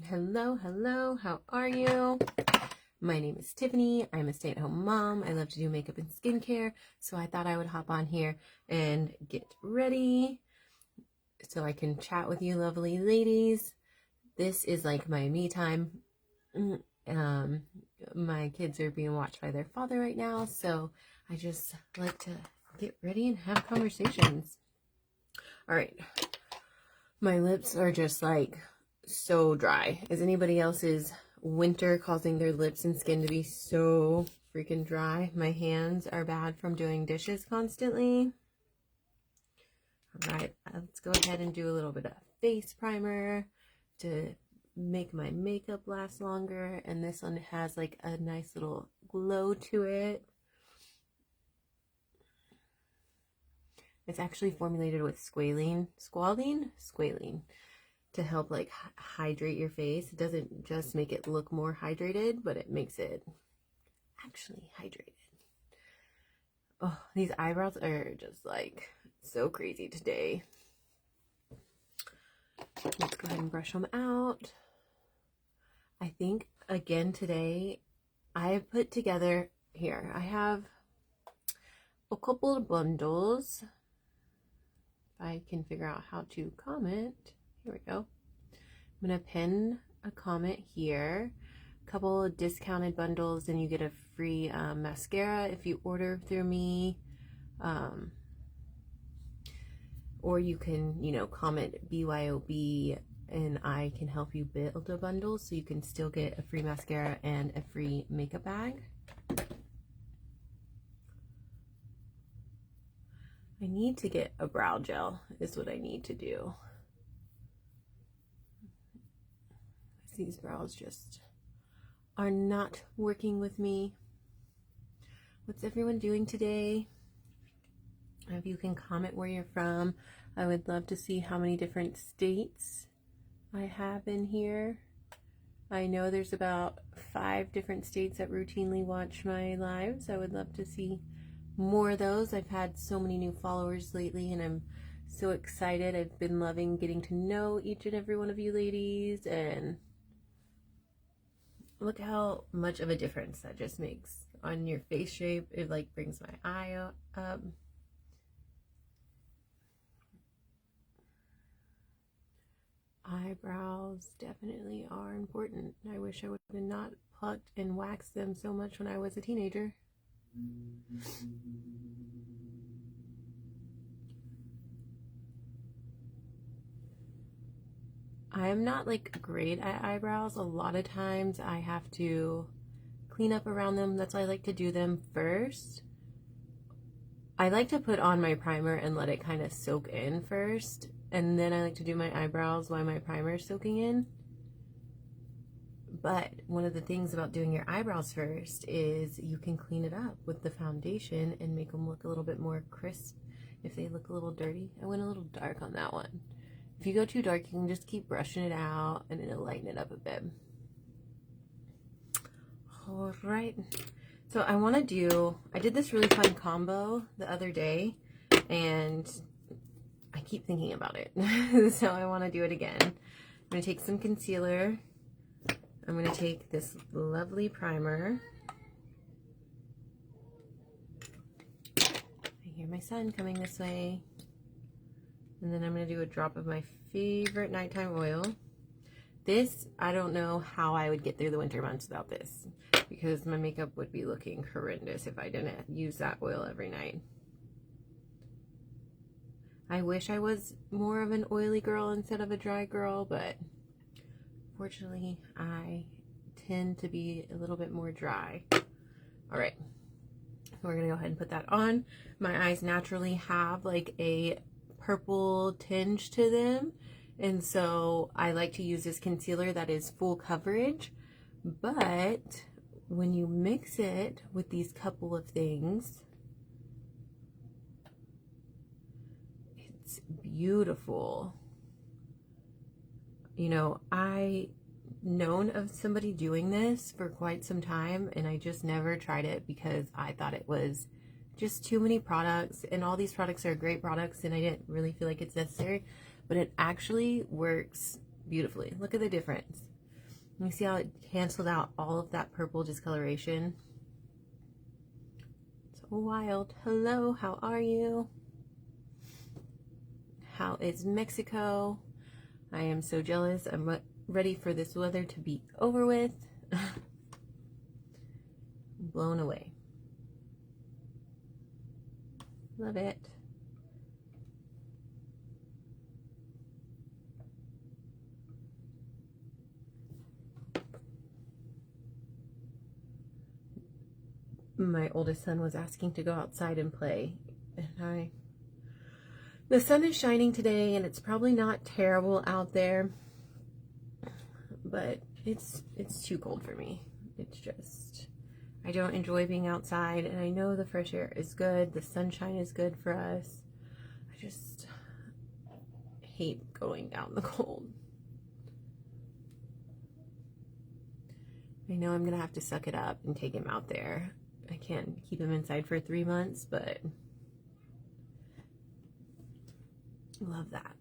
Hello, hello, how are you? My name is Tiffany. I'm a stay-at-home mom. I love to do makeup and skincare, so I thought I would hop on here and get ready so I can chat with you lovely ladies. This is like my me time. Um, my kids are being watched by their father right now, so I just like to get ready and have conversations. All right. My lips are just like so dry. Is anybody else's winter causing their lips and skin to be so freaking dry? My hands are bad from doing dishes constantly. All right, let's go ahead and do a little bit of face primer to make my makeup last longer. And this one has like a nice little glow to it. It's actually formulated with squalene to help like hydrate your face. It doesn't just make it look more hydrated, but it makes it actually hydrated. Oh, these eyebrows are just like so crazy today. Let's go ahead and brush them out. I think again today I put together here. I have a couple of bundles. If I can figure out how to comment. Here we go. I'm going to pin a comment here. A couple of discounted bundles, and you get a free mascara if you order through me. Or you can, comment BYOB and I can help you build a bundle so you can still get a free mascara and a free makeup bag. I need to get a brow gel is what I need to do. These brows just are not working with me. What's everyone doing today? If you can comment where you're from, I would love to see how many different states I have in here. I know there's about 5 different states that routinely watch my lives. I would love to see more of those. I've had so many new followers lately and I'm so excited. I've been loving getting to know each and every one of you ladies, and look how much of a difference that just makes on your face shape. It like brings my eye up. Eyebrows definitely are important. I wish I would have not plucked and waxed them so much when I was a teenager. I am not like great at eyebrows. A lot of times I have to clean up around them. That's why I like to do them first. I like to put on my primer and let it kind of soak in first, and then I like to do my eyebrows while my primer is soaking in. But one of the things about doing your eyebrows first is you can clean it up with the foundation and make them look a little bit more crisp if they look a little dirty. I went a little dark on that one. If you go too dark, you can just keep brushing it out and it'll lighten it up a bit. All right. So I did this really fun combo the other day and I keep thinking about it. So I want to do it again. I'm going to take some concealer. I'm going to take this lovely primer. I hear my son coming this way. And then I'm going to do a drop of my favorite nighttime oil. This, I don't know how I would get through the winter months without this, because my makeup would be looking horrendous if I didn't use that oil every night. I wish I was more of an oily girl instead of a dry girl, but fortunately, I tend to be a little bit more dry. All right, we're gonna go ahead and put that on. My eyes naturally have like a purple tinge to them, and so I like to use this concealer that is full coverage. But when you mix it with these couple of things, it's beautiful. I known of somebody doing this for quite some time, and I just never tried it because I thought it was just too many products, and all these products are great products and I didn't really feel like it's necessary, but it actually works beautifully. Look at the difference. You see how it canceled out all of that purple discoloration? So wild. Hello, how are you? How is Mexico? I am so jealous. I'm ready for this weather to be over with. Blown away. Love it. My oldest son was asking to go outside and play, and the sun is shining today, and it's probably not terrible out there, but it's too cold for me. It's just, I don't enjoy being outside, and I know the fresh air is good, the sunshine is good for us. I just hate going out in the cold. I know I'm gonna have to suck it up and take him out there. I can't keep him inside for 3 months, but love that.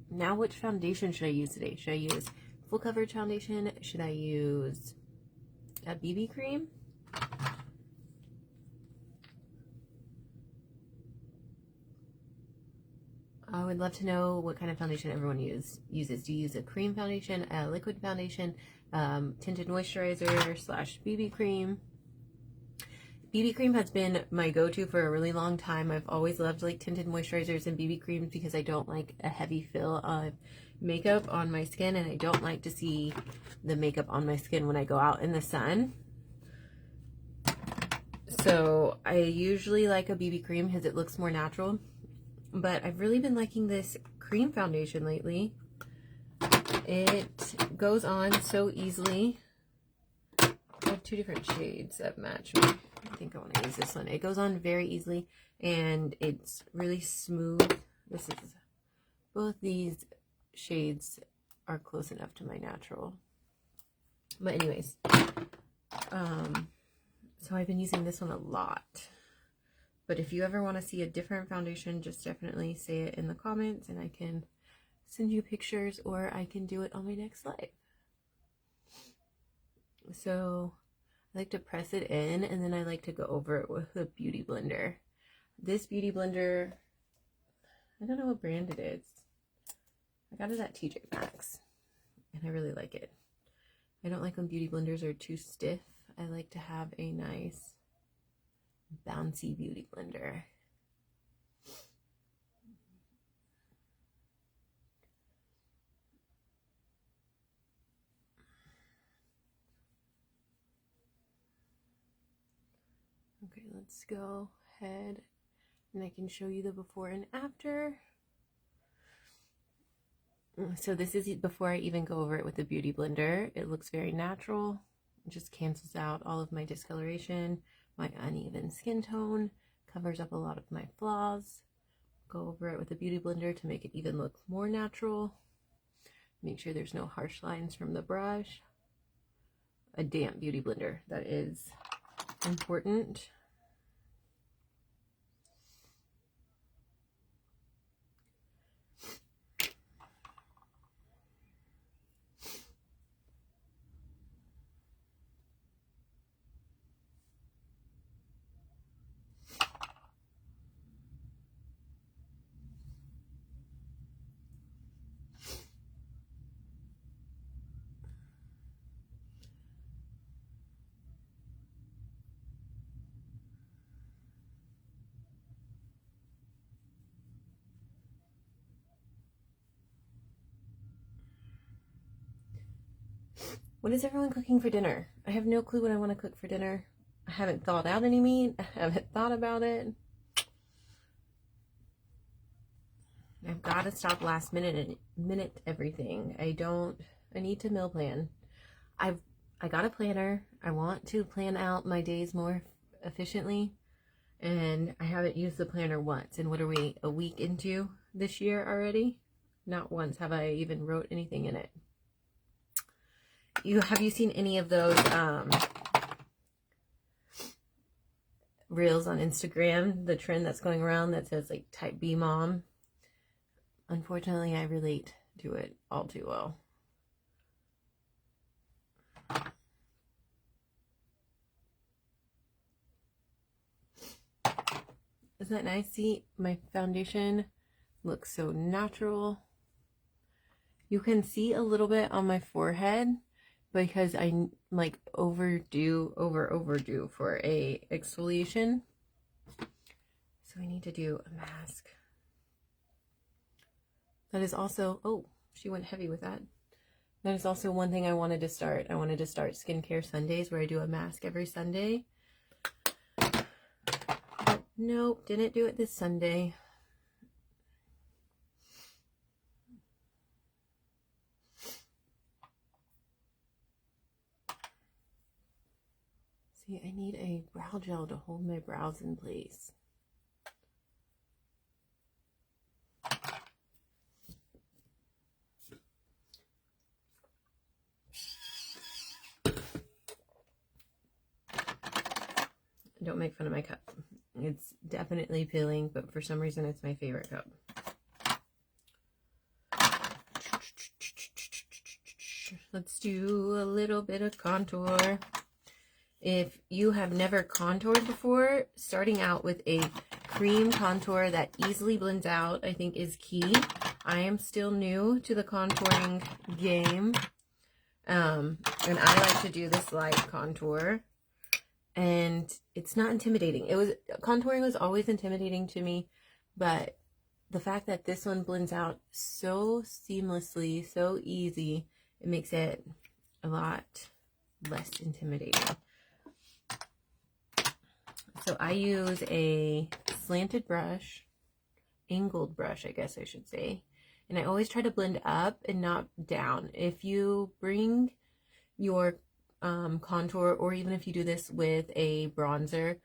Now, which foundation should I use today? Should I use full coverage foundation? Should I use a BB cream? I would love to know what kind of foundation everyone uses. Do you use a cream foundation, a liquid foundation, tinted moisturizer / BB cream? BB cream has been my go-to for a really long time. I've always loved like tinted moisturizers and BB creams because I don't like a heavy fill of makeup on my skin, and I don't like to see the makeup on my skin when I go out in the sun. So I usually like a BB cream because it looks more natural, but I've really been liking this cream foundation lately. It goes on so easily. I have 2 different shades that match me. I think I want to use this one. It goes on very easily, and it's really smooth. Both these shades are close enough to my natural. But anyways, so I've been using this one a lot. But if you ever want to see a different foundation, just definitely say it in the comments, and I can send you pictures, or I can do it on my next live. So I like to press it in, and then I like to go over it with a beauty blender. This beauty blender, I don't know what brand it is. I got it at TJ Maxx, and I really like it. I don't like when beauty blenders are too stiff. I like to have a nice bouncy beauty blender. Okay, let's go ahead and I can show you the before and after. So this is before I even go over it with the beauty blender. It looks very natural. It just cancels out all of my discoloration, my uneven skin tone, covers up a lot of my flaws. Go over it with a beauty blender to make it even look more natural. Make sure there's no harsh lines from the brush. A damp beauty blender, that is important. What is everyone cooking for dinner? I have no clue what I want to cook for dinner. I haven't thought out any meat. I haven't thought about it. I've got to stop last minute everything. I need to meal plan. I got a planner. I want to plan out my days more efficiently, and I haven't used the planner once. And what are we, a week into this year already? Not once have I even wrote anything in it. Have you seen any of those reels on Instagram, the trend that's going around that says like type B mom? Unfortunately, I relate to it all too well. Isn't that nice? See, my foundation looks so natural. You can see a little bit on my forehead because I'm like overdue for a exfoliation. So I need to do a mask. That is also, oh, she went heavy with that. That is also one thing I wanted to start. I wanted to start skincare Sundays where I do a mask every Sunday. But nope, didn't do it this Sunday. See, I need a brow gel to hold my brows in place. Don't make fun of my cup. It's definitely peeling, but for some reason it's my favorite cup. Let's do a little bit of contour. If you have never contoured before, starting out with a cream contour that easily blends out, I think is key. I am still new to the contouring game. And I like to do this light contour. And it's not intimidating. Contouring was always intimidating to me, but the fact that this one blends out so seamlessly, so easy, it makes it a lot less intimidating. So I use a slanted brush, angled brush, I guess I should say. And I always try to blend up and not down. If you bring your contour, or even if you do this with a bronzer,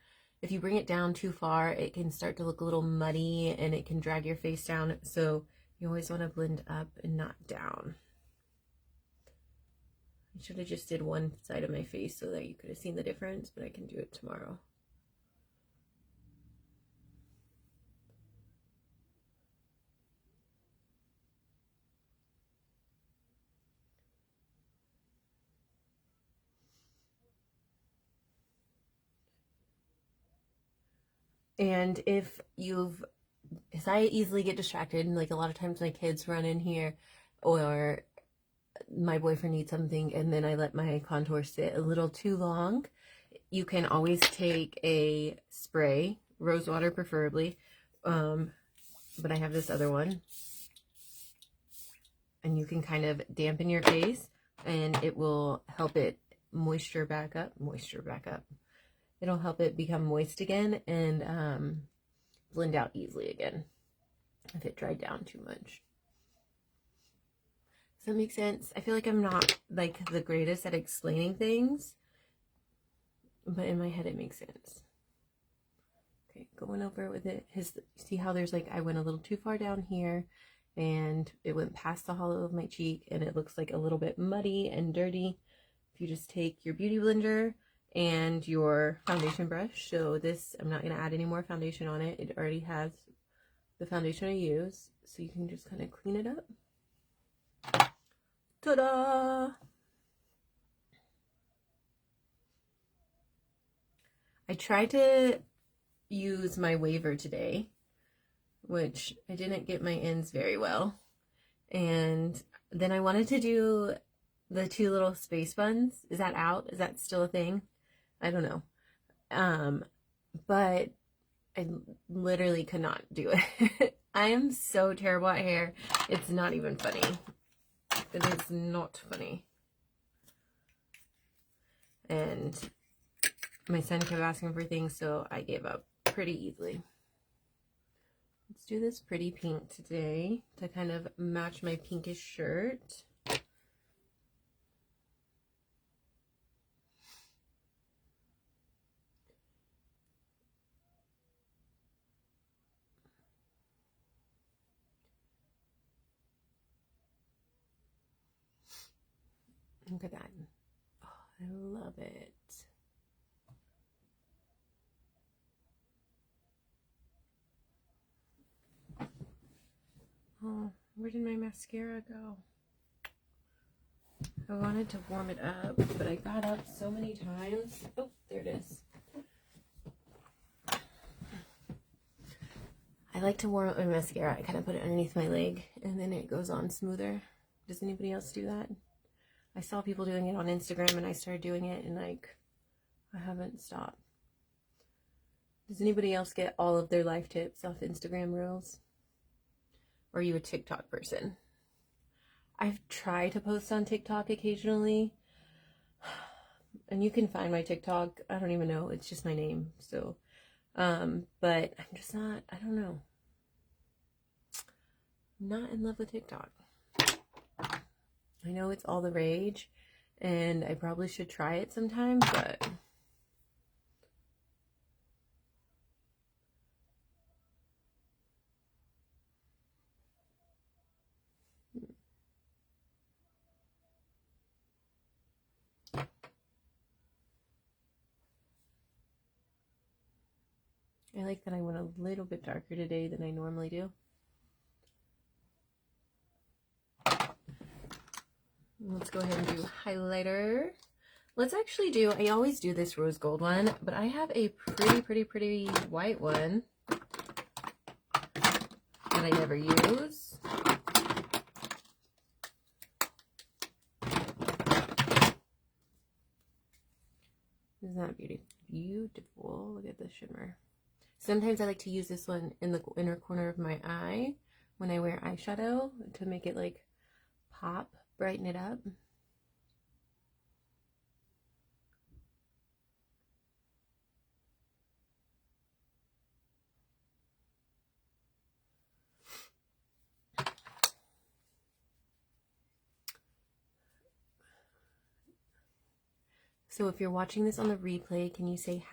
if you bring it down too far, it can start to look a little muddy and it can drag your face down. So you always want to blend up and not down. I should have just did one side of my face so that you could have seen the difference, but I can do it tomorrow. And if I easily get distracted, and like a lot of times my kids run in here or my boyfriend needs something and then I let my contour sit a little too long, you can always take a spray, rose water preferably, but I have this other one, and you can kind of dampen your face and it will help it moisture back up. It'll help it become moist again and blend out easily again if it dried down too much. Does that make sense? I feel like I'm not like the greatest at explaining things, but in my head it makes sense. Okay, going over with it. See how there's like, I went a little too far down here and it went past the hollow of my cheek and it looks like a little bit muddy and dirty. If you just take your beauty blender and your foundation brush. So this, I'm not going to add any more foundation on it. It already has the foundation I use. So you can just kind of clean it up. Ta-da! I tried to use my waver today, which I didn't get my ends very well. And then I wanted to do the two little space buns. Is that out? Is that still a thing? I don't know. But I literally could not do it. I am so terrible at hair. It's not even funny. It is not funny. And my son kept asking for things, so I gave up pretty easily. Let's do this pretty pink today to kind of match my pinkish shirt. Look at that. Oh, I love it. Oh, where did my mascara go? I wanted to warm it up, but I got up so many times. Oh, there it is. like to warm up my mascara. I kind of put it underneath my leg and then it goes on smoother. Does anybody else do that? I saw people doing it on Instagram and I started doing it and like I haven't stopped. Does anybody else get all of their life tips off Instagram Reels? Or are you a TikTok person? I've tried to post on TikTok occasionally. And you can find my TikTok. I don't even know. It's just my name. So, but I'm just not, I don't know. I'm not in love with TikTok. I know it's all the rage and I probably should try it sometime, but I like that I went a little bit darker today than I normally do. Let's go ahead and do highlighter. Let's actually do, I always do this rose gold one, but I have a pretty white one that I never use. Isn't that beautiful? Look at the shimmer. Sometimes I like to use this one in the inner corner of my eye when I wear eyeshadow to make it like pop, brighten it up. So if you're watching this on the replay, can you say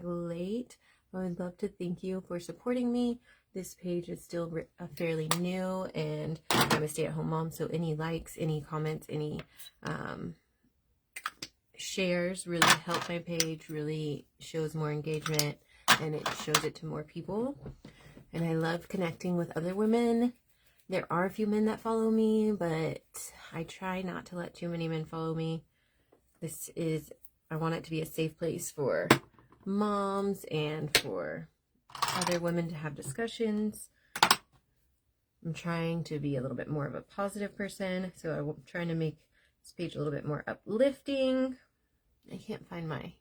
#late? I would love to thank you for supporting me. This page is still fairly new and I'm a stay-at-home mom, so any likes, any comments, any shares really help my page, really shows more engagement, and it shows it to more people. And I love connecting with other women. There are a few men that follow me, but I try not to let too many men follow me. I want it to be a safe place for moms and for other women to have discussions. I'm trying to be a little bit more of a positive person, so I'm trying to make this page a little bit more uplifting. I can't find my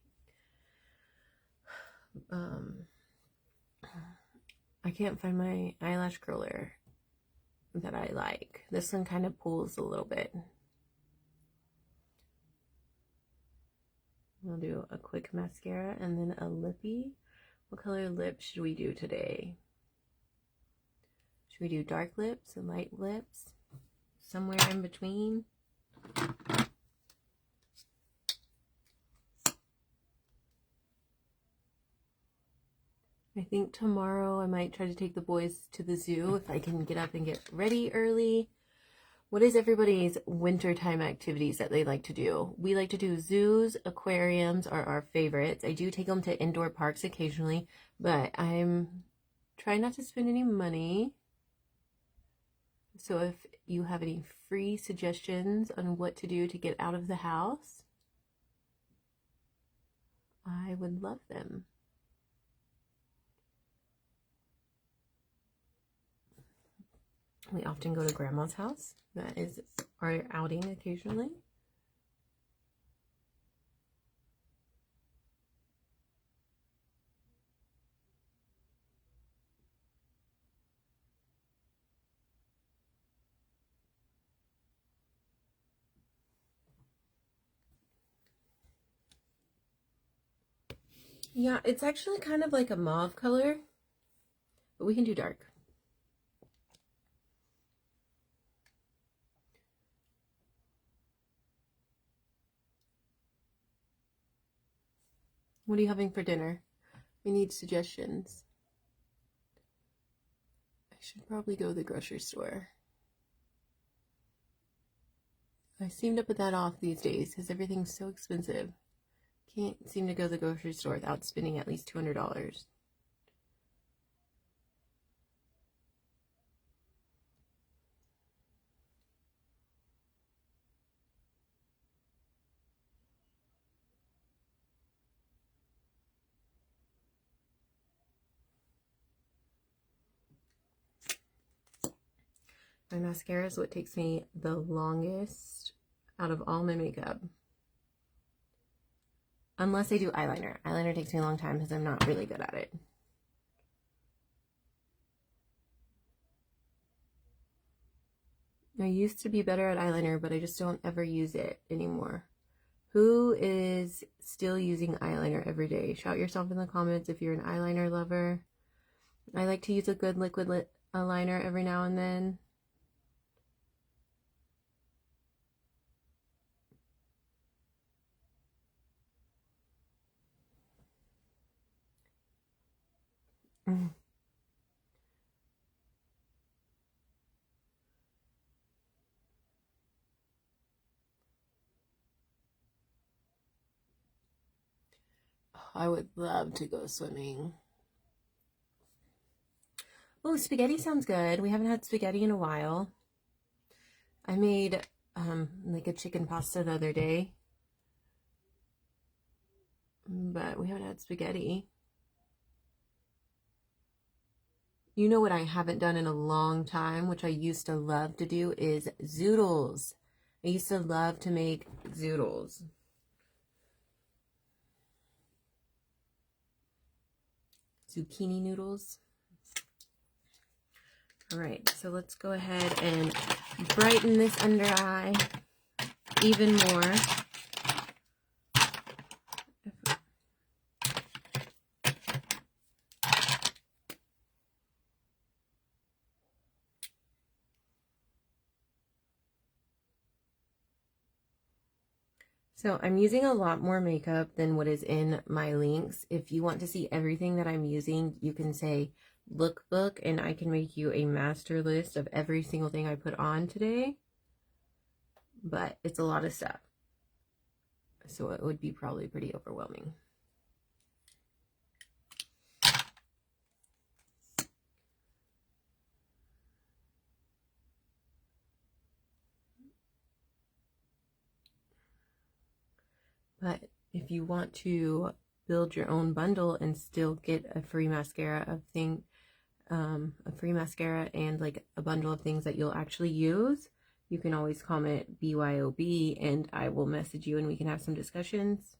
eyelash curler that I like. This one kind of pulls a little bit. We'll do a quick mascara and then a lippy. What color lip should we do today? Should we do dark lips and light lips? Somewhere in between? I think tomorrow I might try to take the boys to the zoo if I can get up and get ready early. What is everybody's wintertime activities that they like to do? We like to do zoos, aquariums are our favorites. I do take them to indoor parks occasionally, but I'm trying not to spend any money. So if you have any free suggestions on what to do to get out of the house, I would love them. We often go to grandma's house. That is our outing occasionally. Yeah, it's actually kind of like a mauve color, but we can do dark. What are you having for dinner? We need suggestions. I should probably go to the grocery store. I seem to put that off these days because everything's so expensive. Can't seem to go to the grocery store without spending at least $200. My mascara is what takes me the longest out of all my makeup. Unless I do eyeliner. Eyeliner takes me a long time because I'm not really good at it. I used to be better at eyeliner, but I just don't ever use it anymore. Who is still using eyeliner every day? Shout yourself in the comments if you're an eyeliner lover. I like to use a good liquid eyeliner every now and then. I would love to go swimming. Oh, spaghetti sounds good. We haven't had spaghetti in a while. I made like a chicken pasta the other day, but we haven't had spaghetti. You know what I haven't done in a long time, which I used to love to do, is zoodles. I used to love to make zoodles. Zucchini noodles. All right, so let's go ahead and brighten this under eye even more. So I'm using a lot more makeup than what is in my links. If you want to see everything that I'm using, you can say lookbook and I can make you a master list of every single thing I put on today. But it's a lot of stuff, so it would be probably pretty overwhelming. But if you want to build your own bundle and still get a free mascara and like a bundle of things that you'll actually use, you can always comment BYOB and I will message you and we can have some discussions.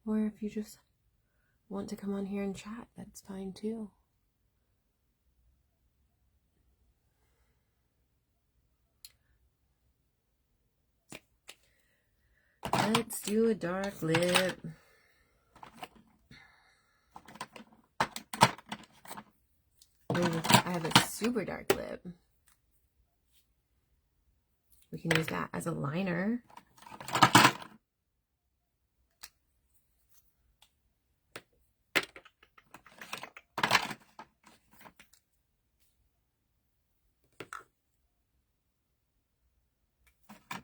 Or if you just want to come on here and chat, that's fine too. Let's do a dark lip. I have a super dark lip. We can use that as a liner.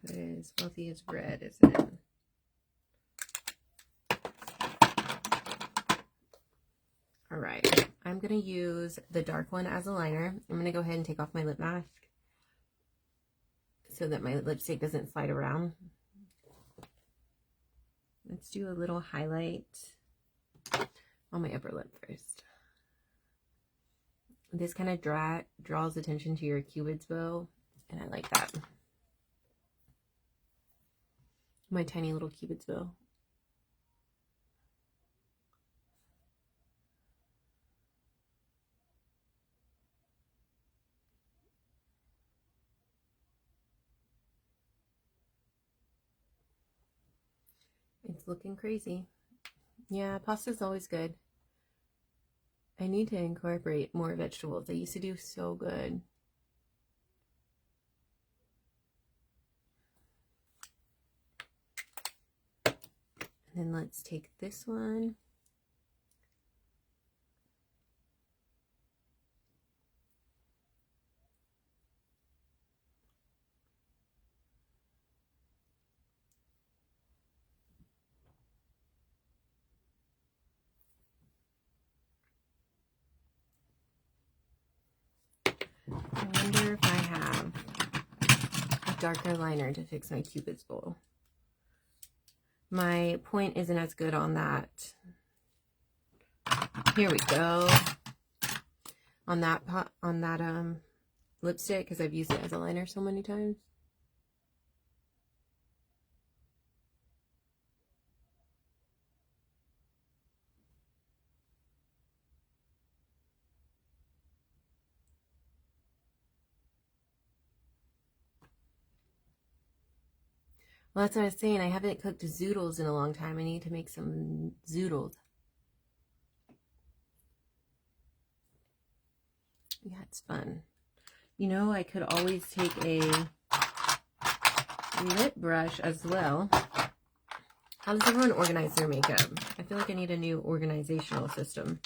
It is fluffy as red, isn't it? All right, I'm going to use the dark one as a liner. I'm going to go ahead and take off my lip mask so that my lipstick doesn't slide around. Let's do a little highlight on my upper lip first. This kind of draws attention to your cupid's bow, and I like that. My tiny little cupid's bow. It's looking crazy. Yeah, pasta's always good. I need to incorporate more vegetables. I used to do so good. And then let's take this one. I wonder if I have a darker liner to fix my cupid's bow. My point isn't as good on that. Here we go. on that lipstick because I've used it as a liner so many times. Well, that's what I was saying. I haven't cooked zoodles in a long time. I need to make some zoodles. Yeah, it's fun. You know, I could always take a lip brush as well. How does everyone organize their makeup? I feel like I need a new organizational system.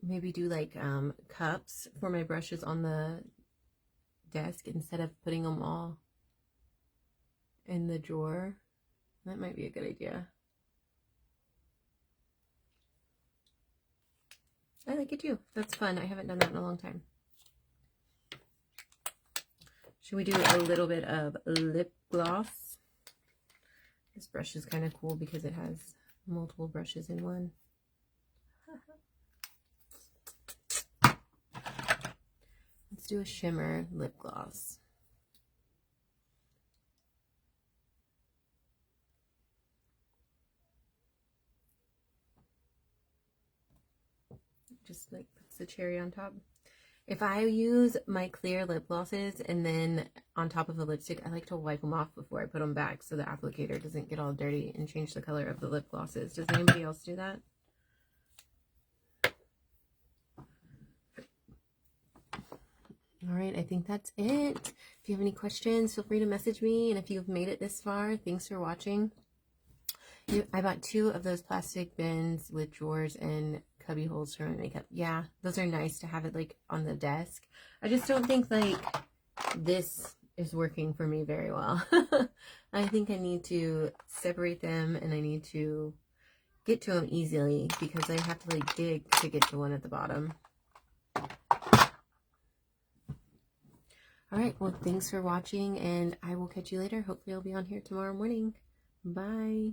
Maybe do like cups for my brushes on the desk instead of putting them all in the drawer. That might be a good idea. I like it too. That's fun. I haven't done that in a long time. Should we do a little bit of lip gloss? This brush is kind of cool because it has multiple brushes in one. Let's do a shimmer lip gloss. Just like puts the cherry on top. If I use my clear lip glosses and then on top of the lipstick, I like to wipe them off before I put them back so the applicator doesn't get all dirty and change the color of the lip glosses. Does anybody else do that? All right, I think that's it. If you have any questions, feel free to message me. And if you've made it this far, thanks for watching. I bought 2 of those plastic bins with drawers and cubby holes for my makeup. Yeah, those are nice to have it like on the desk. I just don't think like this is working for me very well. I think I need to separate them and I need to get to them easily because I have to like dig to get to one at the bottom. All right, well, thanks for watching and I will catch you later. Hopefully I'll be on here tomorrow morning. Bye.